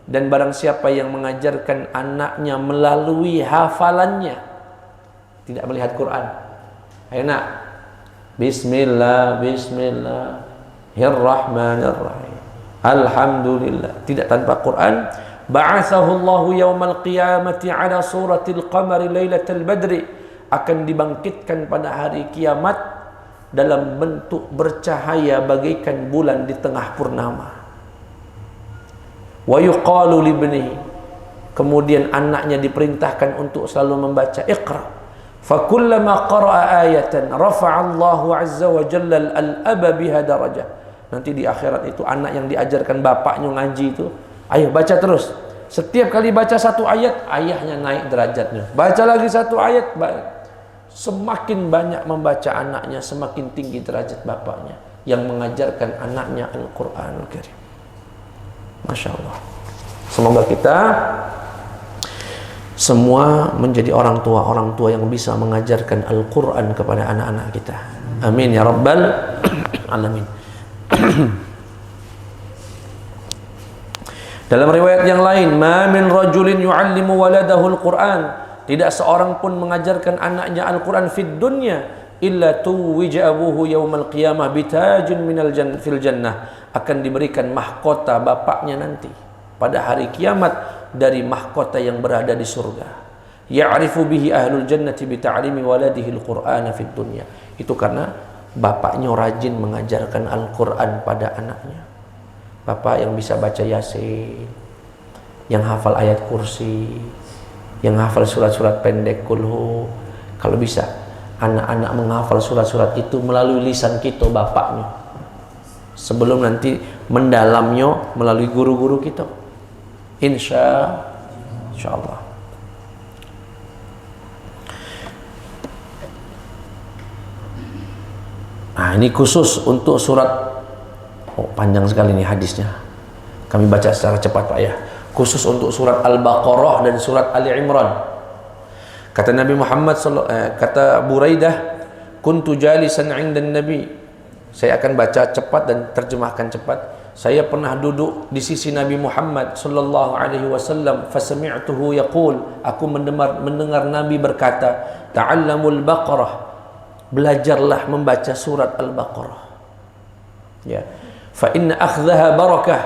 dan barang siapa yang mengajarkan anaknya melalui hafalannya, tidak melihat Quran. Ayo nak, bismillah, bismillahirrahmanirrahim, alhamdulillah, tidak tanpa Quran. Ba'athahu Allahu yaumal qiyamati ala suratil qamari lailatal badri, akan dibangkitkan pada hari kiamat dalam bentuk bercahaya bagaikan bulan di tengah purnama. Wa yuqalu libnihi, kemudian anaknya diperintahkan untuk selalu membaca Iqra. Fa kullama qara'a ayatan rafa'a Allahu 'azza wa jalla al-aba biha darajah. Nanti di akhirat itu anak yang diajarkan bapaknya ngaji itu, ayo baca terus. Setiap kali baca satu ayat, ayahnya naik derajatnya. Baca lagi satu ayat, semakin banyak membaca anaknya, semakin tinggi derajat bapaknya yang mengajarkan anaknya Al-Quranul Karim. Masya Allah. Semoga kita semua menjadi orang tua yang bisa mengajarkan Al-Quran kepada anak-anak kita. Amin ya Rabbal Alamin. Dalam riwayat yang lain, ma min rajulin yu'allimu waladahu al-Quran, tidak seorang pun mengajarkan anaknya Al-Quran fid dunya illa tuwija abuhu yaumal qiyamah bitajin minal fil jannah, akan diberikan mahkota bapaknya nanti pada hari kiamat dari mahkota yang berada di surga. Ya'rifu bihi ahlul jannati bi ta'limi waladihi al-Qur'ana fid dunya. Itu karena bapaknya rajin mengajarkan Al-Quran pada anaknya. Bapak yang bisa baca Yasin, yang hafal ayat kursi, yang hafal surat-surat pendek kulhu. Kalau bisa anak-anak menghafal surat-surat itu melalui lisan kita bapaknya, sebelum nanti mendalamnya melalui guru-guru kita, insya Allah. Nah, ini khusus untuk surat. Oh, panjang sekali nih hadisnya. Kami baca secara cepat Pak ya. Khusus untuk surat Al-Baqarah dan surat Ali Imran. Kata Nabi Muhammad kata Buraidah, kuntu jalisan 'indan Nabi. Saya akan baca cepat dan terjemahkan cepat. Saya pernah duduk di sisi Nabi Muhammad sallallahu alaihi wasallam, fasami'tuhu yaqul, aku mendengar Nabi berkata, ta'allamul Baqarah, belajarlah membaca surat Al-Baqarah. Ya. Fa inna akhdhaha barakah,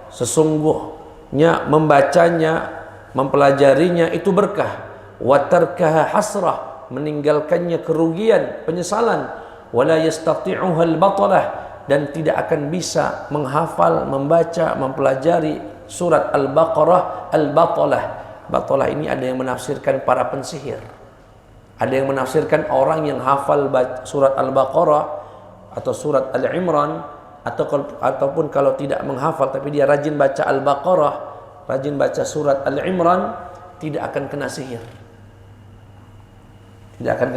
sesungguhnya membacanya, mempelajarinya itu berkah. Wa tarkaha hasrah, meninggalkannya kerugian, penyesalan. Wala yastati'uha al-batalah, dan tidak akan bisa menghafal, membaca, mempelajari surat Al-Baqarah al-batalah. Batalah ini ada yang menafsirkan para pensihir, ada yang menafsirkan orang yang hafal surat Al-Baqarah atau surat Al-Imran, ataupun kalau tidak menghafal tapi dia rajin baca Al-Baqarah, rajin baca surat Al-Imran, tidak akan kena sihir, tidak akan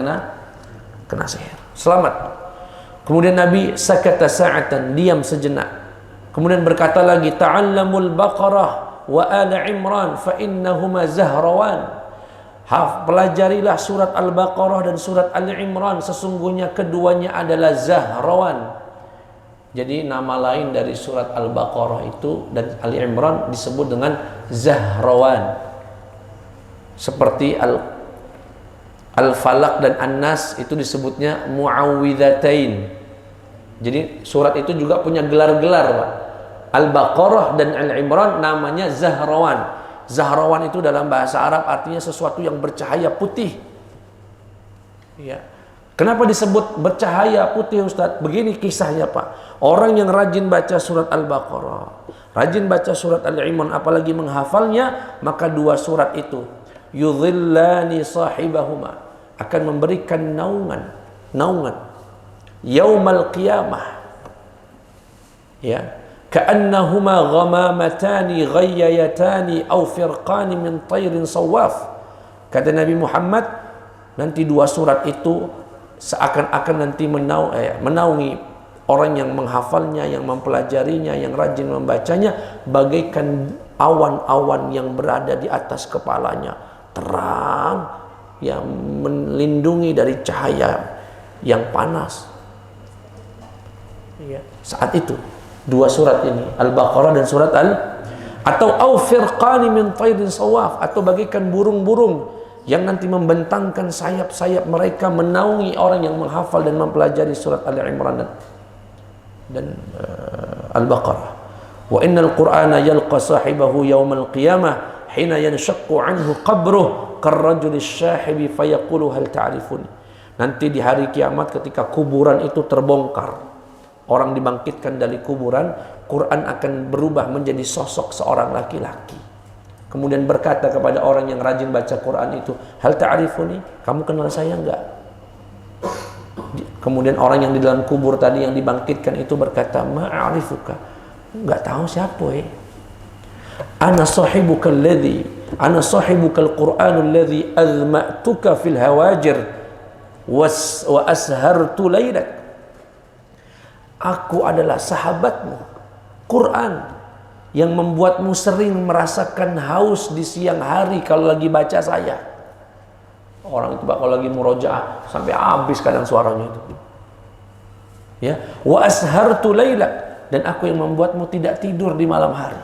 kena sihir, selamat. Kemudian Nabi sakata sa'atan, diam sejenak, kemudian berkata lagi, ta'allamul Baqarah wa Ala Imran fa innahuma zahrawan, pelajarilah surat Al-Baqarah dan surat Al-Imran, sesungguhnya keduanya adalah zahrawan. Jadi nama lain dari surat Al-Baqarah itu dan Ali Imran disebut dengan Zahrawan. seperti Al-Falaq dan An-Nas itu disebutnya muawwidzatain. Jadi surat itu juga punya gelar-gelar, Pak. Al-Baqarah dan Al-Imran namanya Zahrawan. Zahrawan itu dalam bahasa Arab artinya sesuatu yang bercahaya putih. Ya. Kenapa disebut bercahaya putih, Ustaz? Begini kisahnya, Pak. Orang yang rajin baca surat Al-Baqarah, rajin baca surat Al-Imran, apalagi menghafalnya, maka dua surat itu yudhillani sahibahuma, akan memberikan naungan yaumal qiyamah. Ya. Ka'annahuma ghamamatani ghayyayatani aw firqani min tayrin sawaf. Kata Nabi Muhammad, nanti dua surat itu seakan-akan nanti menaungi orang yang menghafalnya, yang mempelajarinya, yang rajin membacanya, bagaikan awan-awan yang berada di atas kepalanya, terang, yang melindungi dari cahaya yang panas. Ya. Saat itu dua surat ini, Al-Baqarah dan surat atau au firqani min tayrin sawaf, atau bagaikan burung-burung yang nanti membentangkan sayap-sayap mereka menaungi orang yang menghafal dan mempelajari surat Al-Imran dan Al-Baqarah. Wa innal Qur'ana yalqa sahibahu yaumal qiyamah hina yanshaqqu anhu qabruh karrajuli syahibi fayaqulu hal ta'rifuni. Nanti di hari kiamat ketika kuburan itu terbongkar, orang dibangkitkan dari kuburan, Quran akan berubah menjadi sosok seorang laki-laki. Kemudian berkata kepada orang yang rajin baca Quran itu, hal ta'rifuni, kamu kenal saya enggak? Kemudian orang yang di dalam kubur tadi yang dibangkitkan itu berkata, ma'arifuka, enggak tahu siapa ana sahibukal Qur'anul ladzi azma'tuka fil hawajir wa ashartu lailat. Aku adalah sahabatmu, Quran, yang membuatmu sering merasakan haus di siang hari kalau lagi baca saya. Orang itu kalau lagi murojaah sampai habis kadang suaranya itu. Ya, wa ashartu laila, dan aku yang membuatmu tidak tidur di malam hari.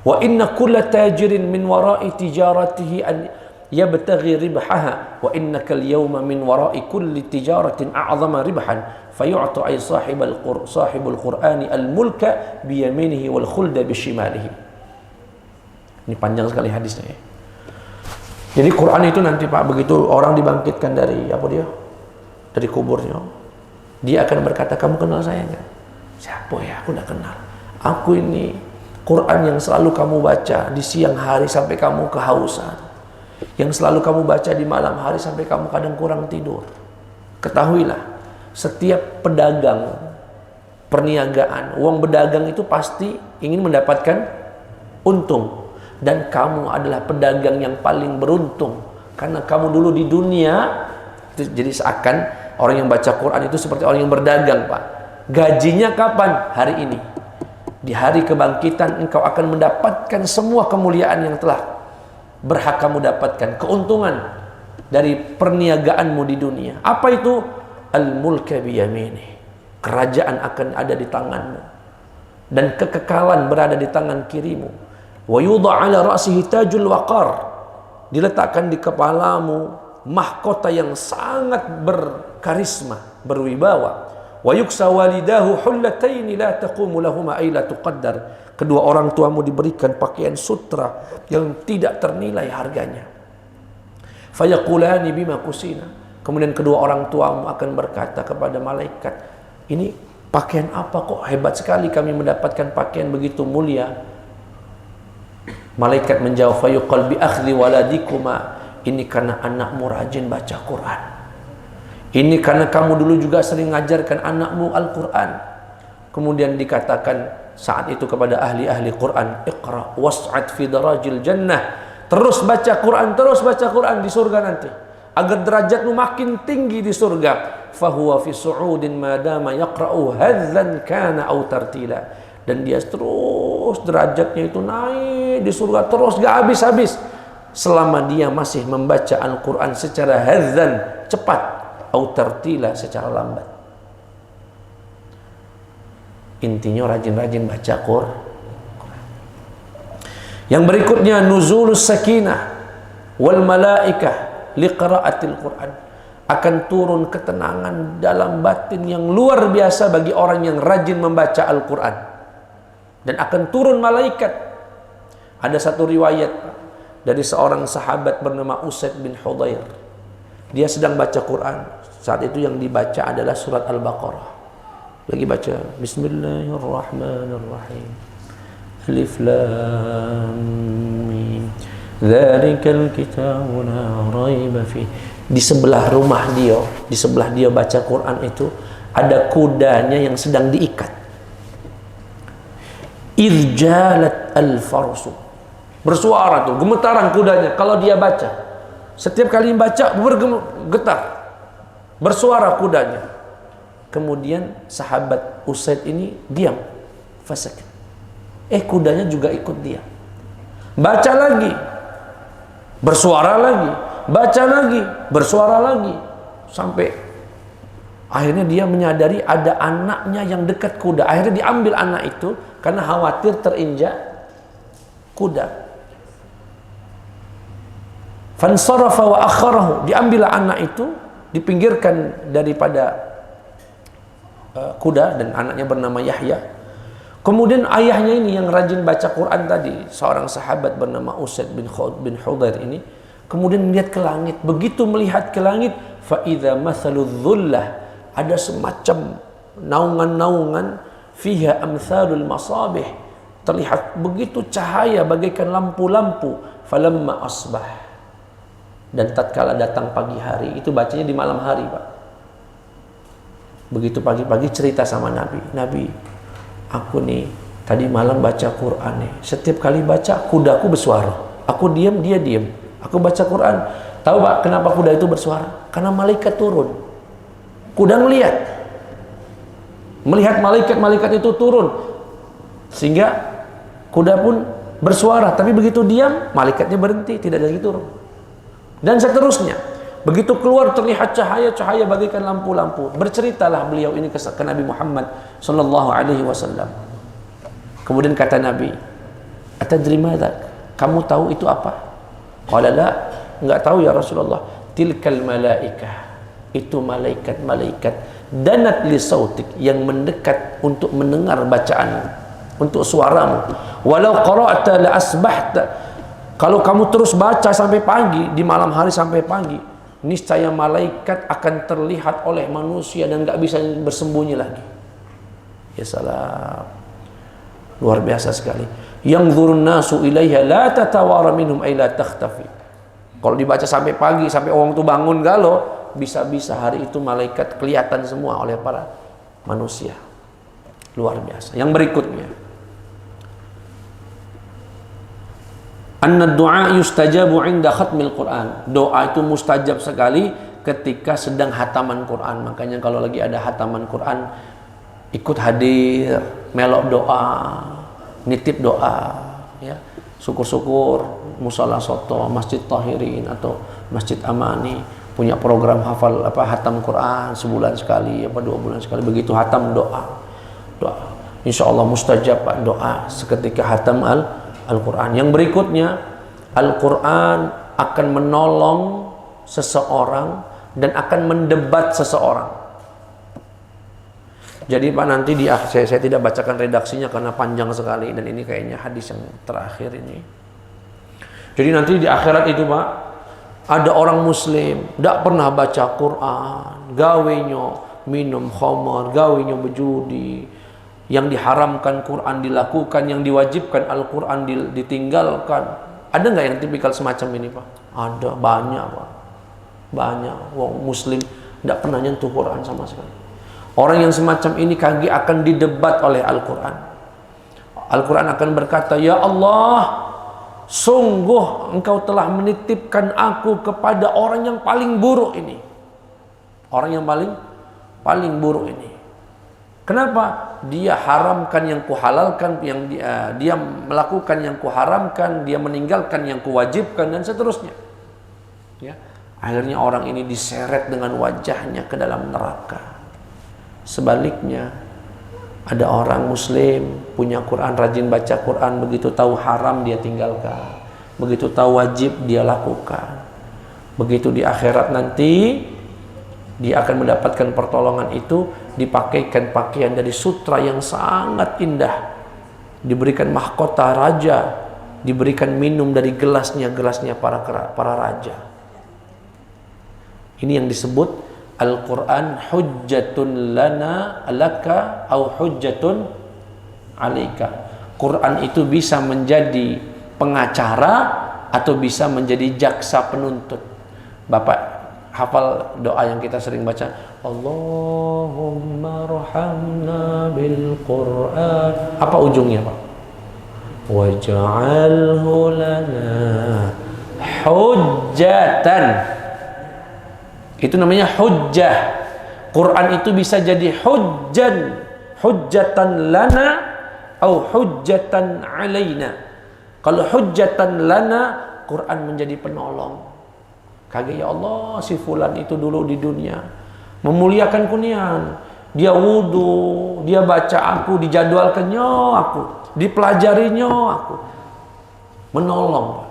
Wa inna kulla tajirin min wara'i tijaratihi an yabtaghi ribhaha wa innaka al-yawma min wara'i kulli tijaratin a'zama ribhan fayu'ta ay sahibul qur'ani al-mulka biyaminihi wal khulda bishimalihi. Ini panjang sekali hadisnya ya. Jadi Quran itu nanti, Pak, begitu orang dibangkitkan dari dari kuburnya, dia akan berkata, kamu kenal saya enggak? Siapa ya? Aku enggak kenal. Aku ini Quran yang selalu kamu baca di siang hari sampai kamu kehausan, yang selalu kamu baca di malam hari sampai kamu kadang kurang tidur. Ketahuilah, setiap pedagang perniagaan, uang berdagang itu pasti ingin mendapatkan untung, dan kamu adalah pedagang yang paling beruntung karena kamu dulu di dunia itu. Jadi seakan orang yang baca Quran itu seperti orang yang berdagang, Pak. Gajinya kapan? Hari ini. Di hari kebangkitan engkau akan mendapatkan semua kemuliaan yang telah berhak kamu dapatkan, keuntungan dari perniagaanmu di dunia. Apa itu? Al-mulka biyamini. Kerajaan akan ada di tanganmu dan kekekalan berada di tangan kirimu. Wa yudha' ala ra'sihi tajul waqar. Diletakkan di kepalamu mahkota yang sangat berkarisma, berwibawa. Wa yuksa walidahu hullataini la taqumu lahuma ay la tuqaddar. Kedua orang tuamu diberikan pakaian sutra yang tidak ternilai harganya. Fayaqulani bima kusina. Kemudian kedua orang tuamu akan berkata kepada malaikat, ini pakaian apa kok hebat sekali kami mendapatkan pakaian begitu mulia? Malaikat menjawab, fayuqal bi akhdhi waladikuma, ini karena anakmu rajin baca Quran. Ini karena kamu dulu juga sering mengajarkan anakmu Al-Quran. Kemudian dikatakan saat itu kepada ahli-ahli Quran, iqra was'ad fi darajil jannah. Terus baca Quran di surga nanti, agar derajatmu makin tinggi di surga. Fahuwa fi su'udin madama yaqra'u hadzan kana aw tartila. Dan dia terus derajatnya itu naik di surga terus gak habis-habis selama dia masih membaca Al-Quran secara hadzan, cepat, atau tartila, secara lambat. Intinya rajin-rajin baca Quran. Yang berikutnya nuzulus sakinah. wal malaikah liqiraatil Quran. Akan turun ketenangan dalam batin yang luar biasa bagi orang yang rajin membaca Al-Quran. Dan akan turun malaikat. Ada satu riwayat dari seorang sahabat bernama Usaid bin Hudayr. Dia sedang baca Quran. Saat itu yang dibaca adalah surat Al-Baqarah. Lagi baca Bismillahirrahmanirrahim. Alif Lam Mim. Dzalikal kitabu la raiba fihi. Di sebelah rumah dia, di sebelah dia baca Quran itu ada kudanya yang sedang diikat. Irjalat al-farsu. Bersuara tuh, gemetaran kudanya kalau dia baca. Setiap kali baca bergetar. Bersuara kudanya. Kemudian sahabat Usaid ini diam. Fasik. Kudanya juga ikut diam. Baca lagi. Bersuara lagi. Baca lagi, bersuara lagi, sampai akhirnya dia menyadari ada anaknya yang dekat kuda. Akhirnya diambil anak itu karena khawatir terinjak kuda. Fansarafa wa akharahu, diambil anak itu, dipinggirkan daripada kuda, dan anaknya bernama Yahya. Kemudian ayahnya ini yang rajin baca Quran tadi, seorang sahabat bernama Usaid bin Hudayr ini, kemudian melihat ke langit. Begitu melihat ke langit, fa idza mathaludz dhullah, ada semacam naungan-naungan, fiha amsalul masabih, terlihat begitu cahaya bagaikan lampu-lampu. Falamma asbah, dan tatkala datang pagi hari, itu bacanya di malam hari, Pak. Begitu pagi-pagi cerita sama Nabi, Nabi, aku nih tadi malam baca Quran nih. Setiap kali baca kudaku bersuara. Aku diam, dia diam. Aku baca Quran. Tahu Pak kenapa kuda itu bersuara? Karena malaikat turun. Kuda melihat malaikat itu turun, sehingga kuda pun bersuara. Tapi begitu diam, malaikatnya berhenti, tidak lagi turun. Dan seterusnya. Begitu keluar terlihat cahaya-cahaya bagaikan lampu-lampu. Berceritalah beliau ini ke Nabi Muhammad sallallahu alaihi wasallam. Kemudian kata Nabi, "Atadri madza? Kamu tahu itu apa?" Qala la, enggak tahu ya Rasulullah. Tilkal malaikah, itu malaikat-malaikat danat li sautik, yang mendekat untuk mendengar bacaanmu, untuk suaramu. Walau qara'ta la asbahta, kalau kamu terus baca sampai pagi, di malam hari sampai pagi, niscaya malaikat akan terlihat oleh manusia dan enggak bisa bersembunyi lagi. Ya salam, luar biasa sekali. Yang zurun nasu ilaiha la tatawara minhum ay la takhtafi. Kalau dibaca sampai pagi, sampai orang itu bangun galau, bisa-bisa hari itu malaikat kelihatan semua oleh para manusia. Luar biasa. Yang berikutnya, anna du'a yustajabu 'inda khatmil Qur'an. Doa itu mustajab sekali ketika sedang hataman Quran. Makanya kalau lagi ada hataman Quran, ikut hadir, melok doa, nitip doa, ya. Syukur-syukur Musala Soto, Masjid Tahirin atau Masjid Amani punya program hafal hatam Quran sebulan sekali, 2 bulan sekali. Begitu hatam doa. Insya Allah mustajab Pak, doa seketika hatam Al-Quran. Yang berikutnya, Al-Quran akan menolong seseorang dan akan mendebat seseorang. Jadi Pak, nanti saya tidak bacakan redaksinya karena panjang sekali, dan ini kayaknya hadis yang terakhir ini. Jadi nanti di akhirat itu Pak, ada orang muslim tidak pernah baca Quran, gawenya minum khamar, gawenya berjudi, yang diharamkan Quran dilakukan, yang diwajibkan Al-Quran ditinggalkan. Ada nggak yang tipikal semacam ini Pak? Ada, banyak Pak, banyak. Wong muslim tidak pernah nyentuh Quran sama sekali. Orang yang semacam ini kaki akan didebat oleh Al-Quran. Al-Quran akan berkata, "Ya Allah, sungguh engkau telah menitipkan aku kepada orang yang paling buruk ini." Orang yang paling buruk ini. Kenapa? Dia haramkan yang kuhalalkan, yang dia melakukan yang kuharamkan, dia meninggalkan yang kuwajibkan, dan seterusnya. Ya. Akhirnya orang ini diseret dengan wajahnya ke dalam neraka. Sebaliknya, ada orang muslim punya Quran, rajin baca Quran, begitu tahu haram dia tinggalkan, begitu tahu wajib dia lakukan. Begitu di akhirat nanti dia akan mendapatkan pertolongan itu, dipakaikan pakaian dari sutra yang sangat indah, diberikan mahkota raja, diberikan minum dari gelasnya para raja. Ini yang disebut Al-Quran hujjatun lana laka au hujjatun alaika. Quran itu bisa menjadi pengacara atau bisa menjadi jaksa penuntut. Bapak hafal doa yang kita sering baca, Allahumma rahamna bil Quran. Apa ujungnya, Pak? Waj'alhu lana hujjatan. Itu namanya hujjah. Quran itu bisa jadi hujjatan lana atau hujjatan alaina. Kalau hujjatan lana, Quran menjadi penolong. Kaget, ya Allah, si fulan itu dulu di dunia memuliakan kunian, dia wudu, dia baca aku, dijadwalkannya aku, dipelajarinya aku, menolong,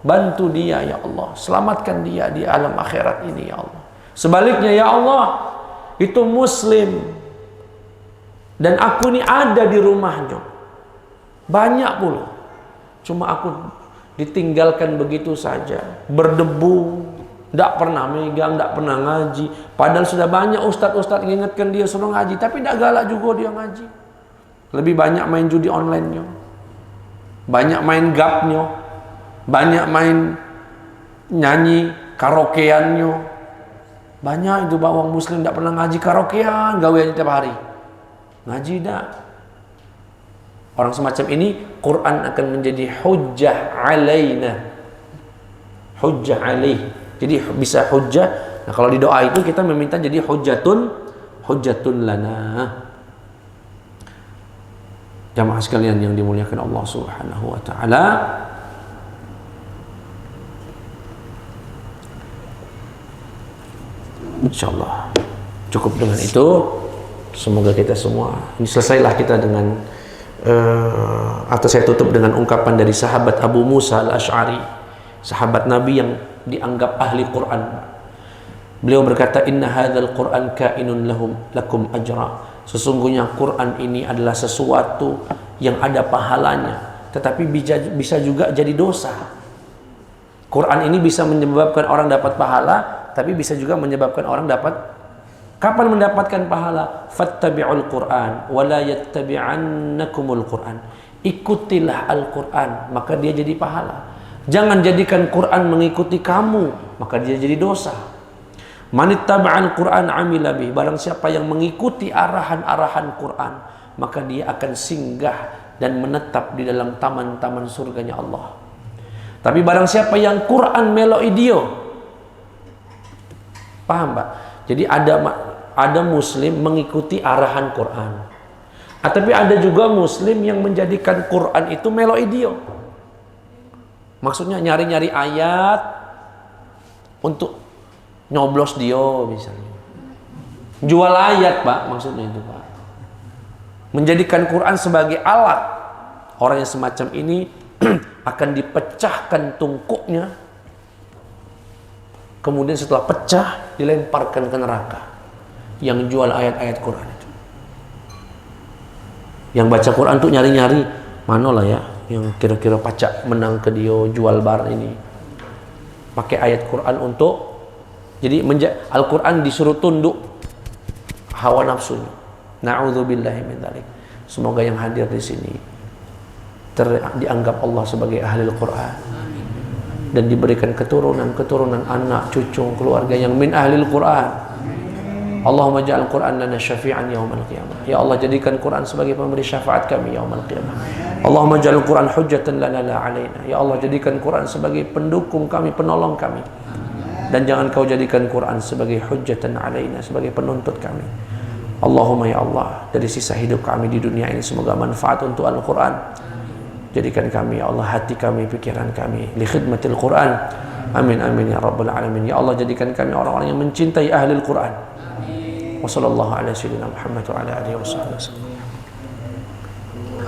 bantu dia ya Allah, selamatkan dia di alam akhirat ini ya Allah. Sebaliknya ya Allah, itu muslim dan aku ini ada di rumahnya banyak pula, cuma aku ditinggalkan begitu saja, berdebu, tidak pernah megang, tidak pernah ngaji. Padahal sudah banyak ustadz-ustadz mengingatkan dia suruh ngaji, tapi tidak galak juga dia ngaji. Lebih banyak main judi online-nya, banyak main gapnya, banyak main nyanyi karaokeannya. Banyak itu bawang muslim tidak pernah ngaji, karaokean gaweannya tiap hari. Ngaji tidak. Orang semacam ini Quran akan menjadi hujjah alaina, hujjah alaih. Jadi bisa hujjah. Nah, kalau di doa itu kita meminta jadi hujjatun lana. Jamaah sekalian yang dimuliakan Allah Subhanahu wa taala, insyaallah cukup dengan itu. Semoga kita semua ini selesailah kita dengan atau saya tutup dengan ungkapan dari sahabat Abu Musa al-Ash'ari, sahabat Nabi yang dianggap ahli Quran. Beliau berkata, inna hadzal Quran kainun lakum ajra. Sesungguhnya Quran ini adalah sesuatu yang ada pahalanya, tetapi bisa juga jadi dosa. Quran ini bisa menyebabkan orang dapat pahala, tapi bisa juga menyebabkan orang dapat. Kapan mendapatkan pahala? Fattabi'ul Quran wa la yattabi'annakumul Quran. Ikutilah Al-Quran, maka dia jadi pahala. Jangan jadikan Quran mengikuti kamu, maka dia jadi dosa. Manittaba'al Quran amila bih. Barang siapa yang mengikuti arahan-arahan Quran, maka dia akan singgah dan menetap di dalam taman-taman surganya Allah. Tapi barang siapa yang Quran melo idio, paham Pak? Jadi ada muslim mengikuti arahan Quran, tapi ada juga muslim yang menjadikan Quran itu melo idio. Maksudnya nyari-nyari ayat untuk nyoblos dia misalnya. Jual ayat Pak, maksudnya itu Pak. Menjadikan Quran sebagai alat. Orang yang semacam ini akan dipecahkan tungkuknya. Kemudian setelah pecah dilemparkan ke neraka. Yang jual ayat-ayat Quran itu. Yang baca Quran tuh nyari-nyari manalah ya yang kira-kira pacak menang ke dia jual bar ini. Pakai ayat Quran untuk jadi Al-Quran disuruh tunduk hawa nafsu. Na'udzubillahi min dzalik. Semoga yang hadir di sini dianggap Allah sebagai ahli Al-Quran dan diberikan keturunan anak cucu keluarga yang min ahli Al-Quran. Allahumma ja'al Quran lana syafi'an yaumal qiyamah. Ya Allah, jadikan Quran sebagai pemberi syafaat kami yaumal qiyamah. Allahumma ja'al Quran hujjatan lana la alaina. Ya Allah, jadikan Quran sebagai pendukung kami, penolong kami. Dan jangan kau jadikan Quran sebagai hujjatan alaina, sebagai penuntut kami. Allahumma ya Allah, dari sisa hidup kami di dunia ini semoga manfaat untuk Al-Quran. Jadikan kami ya Allah, hati kami, pikiran kami li khidmatil Quran. Amin amin ya rabbal alamin. Ya Allah, jadikan kami orang-orang yang mencintai ahli Al-Quran. Wa sallallahu ala sayyidina Muhammad wa ala alihi wasallam.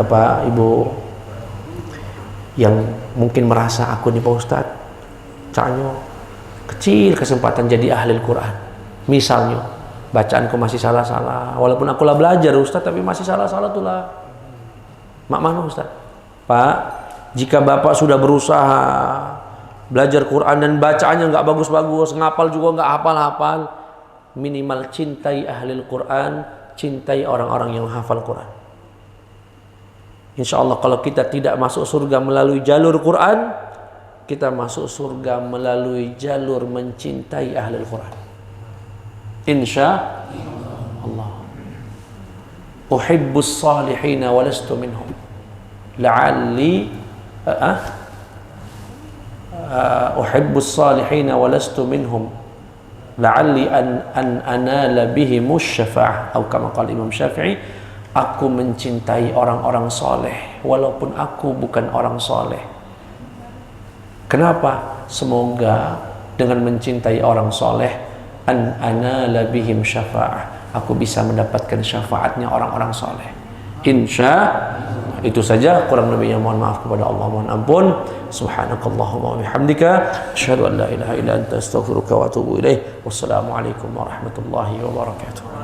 Bapak Ibu yang mungkin merasa aku nih Pak Ustadz caknya kecil kesempatan jadi ahli Al-Quran, misalnya bacaanku masih salah-salah, walaupun aku lah belajar Ustadz tapi masih salah-salah tuh lah. Mak mana Ustadz? Pak, jika Bapak sudah berusaha belajar Quran dan bacaannya nggak bagus-bagus, ngapal juga nggak hafal-hafal, minimal cintai ahli Al-Quran, cintai orang-orang yang hafal Quran. Insya Allah kalau kita tidak masuk surga melalui jalur Quran, kita masuk surga melalui jalur mencintai ahli Al-Quran. Insya Allah. Uhibbus salihina walastu minhum. La'alli uhibbus salihina walastu minhum. La'alli an anala bihimus syafa'ah. Atau kama qala Imam Syafi'i, aku mencintai orang-orang soleh walaupun aku bukan orang soleh. Kenapa? Semoga dengan mencintai orang soleh, an anala bihim syafa'ah, aku bisa mendapatkan syafaatnya orang-orang soleh. Insya itu saja, kurang lebihnya mohon maaf kepada Allah, mohon ampun. Subhanakallahumma wa bihamdika asyhadu an la ilaha illa anta astaghfiruka wa atubu ilaik. Wassalamualaikum warahmatullahi wabarakatuh.